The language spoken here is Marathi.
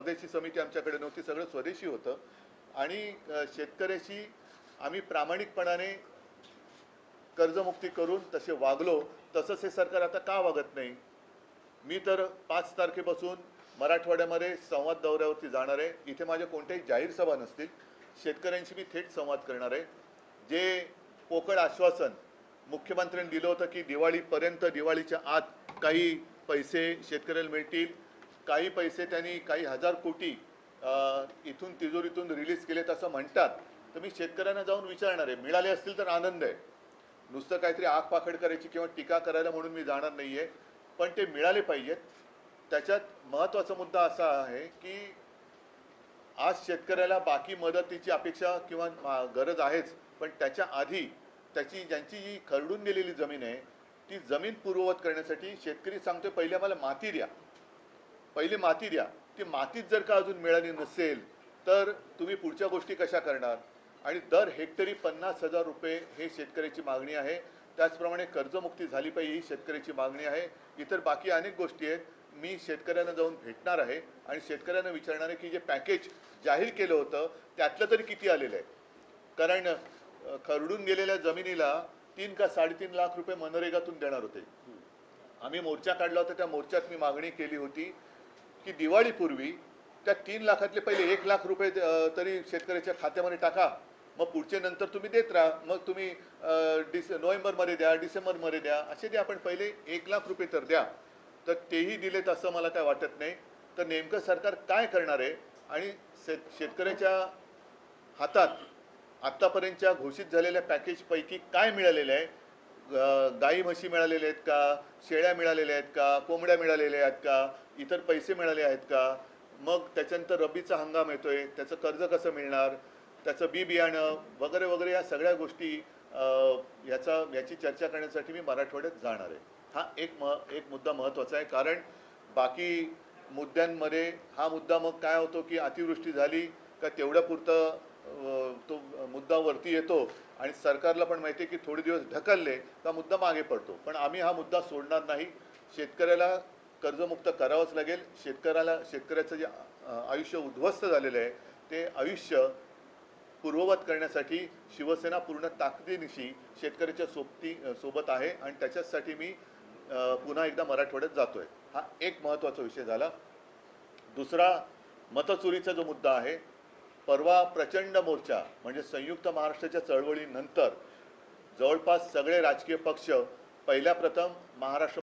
परदेशी समिती आमच्याकडे नव्हती, सगळं स्वदेशी होतं आणि शेतकऱ्याशी आम्ही प्रामाणिकपणाने कर्जमुक्ती करून तसे वागलो. तसंच हे सरकार आता का वागत नाही? मी तर 5 तारखेपासून मराठवाड्यामध्ये संवाद दौऱ्यावरती जाणार आहे. इथे माझ्या कोणत्याही जाहीर सभा नसतील. शेतकऱ्यांशी मी थेट संवाद करणार आहे. जे पोकळ आश्वासन मुख्यमंत्र्यांनी दिलं होतं की दिवाळीपर्यंत, दिवाळीच्या आत काही पैसे शेतकऱ्याला मिळतील, काही पैसे त्यांनी काही हजार कोटी इथून तिजोरीतून रिलीज केलेत असं म्हणतात. तर मी शेतकऱ्यांना जाऊन विचारणार आहे. मिळाले असतील तर आनंद आहे. नुसतं काहीतरी आग पाखड करायची किंवा टीका करायला म्हणून मी जाणार नाही आहे. पण ते मिळाले पाहिजेत. त्याच्यात महत्त्वाचा मुद्दा असा आहे की आज शेतकऱ्याला बाकी मदतीची अपेक्षा किंवा गरज आहेच, पण त्याच्या आधी ज्यांची जी खरडून गेलेली जमीन आहे ती जमीन पूर्ववत करण्यासाठी शेतकरी सांगतोय पहिले मला माती द्या, पहिले माती द्या. ती मातीच जर का अजून मिळाली नसेल तर तुम्ही पुढच्या गोष्टी कशा करणार? आणि दर हेक्टरी 50,000 रुपये हे शेतकऱ्याची मागणी आहे. त्याचप्रमाणे कर्जमुक्ती झाली पाहिजे ही शेतकऱ्याची मागणी आहे. इतर बाकी अनेक गोष्टी आहेत. मी शेतकऱ्यांना जाऊन भेटणार आहे आणि शेतकऱ्यांना विचारणार आहे की जे पॅकेज जाहीर केलं होतं त्यातलं तरी किती आलेलं आहे. कारण खरडून गेलेल्या जमिनीला 3 का 3.5 लाख रुपये मनरेगातून देणार होते. आम्ही मोर्चा काढला होता. त्या मोर्चात मी मागणी केली होती की दिवाळीपूर्वी त्या 3 लाखातले पहिले 1 लाख रुपये तरी शेतकऱ्याच्या खात्यामध्ये टाका. मग पुढचे नंतर तुम्ही देत राहा. मग तुम्ही नोव्हेंबरमध्ये द्या, डिसेंबरमध्ये द्या, असे द्या, पण पहिले 1 लाख रुपये तर द्या. तर तेही दिलेत असं मला काय वाटत नाही. तर नेमकं सरकार काय करणार आहे आणि शेतकऱ्याच्या हातात आत्तापर्यंतच्या घोषित झालेल्या पॅकेजपैकी काय मिळालेलं आहे? गाई म्हशी मिळालेल्या आहेत का? शेळ्या मिळालेल्या आहेत का? कोंबड्या मिळालेल्या आहेत का? इतर पैसे मिळाले आहेत का? मग त्याच्यानंतर रब्बीचा हंगाम येतोय, त्याचं कर्ज कसं मिळणार, त्याचं बी बियाणं वगैरे वगैरे या सगळ्या गोष्टी याची चर्चा करण्यासाठी मी मराठवाड्यात जाणार आहे. हा एक मुद्दा महत्त्वाचा आहे. कारण बाकी मुद्द्यांमध्ये हा मुद्दा मग काय होतो की अतिवृष्टी झाली का तेवढ्यापुरतं तो मुद्दा वरती येतो आणि सरकारला पण माहिती आहे की थोडे दिवस ढकलले का मुद्दा मागे पडतो. पण आम्ही हा मुद्दा सोडणार नाही. शेतकऱ्याला कर्जमुक्त करावंच लागेल. शेतकऱ्याचं जे आयुष्य उद्ध्वस्त झालेलं आहे ते आयुष्य पूर्ववत करण्यासाठी शिवसेना पूर्ण ताकदीनिशी शेतकऱ्याच्या सोबत आहे आणि त्याच्यासाठी मी पुन्हा एकदा मराठवाड्यात जातोय. हा एक महत्त्वाचा विषय झाला. दुसरा, मतचोरीचा जो मुद्दा आहे, परवा प्रचंड मोर्चा म्हणजे संयुक्त महाराष्ट्राच्या चळवळीनंतर जवळपास सगळे राजकीय पक्ष पहिल्या प्रथम महाराष्ट्र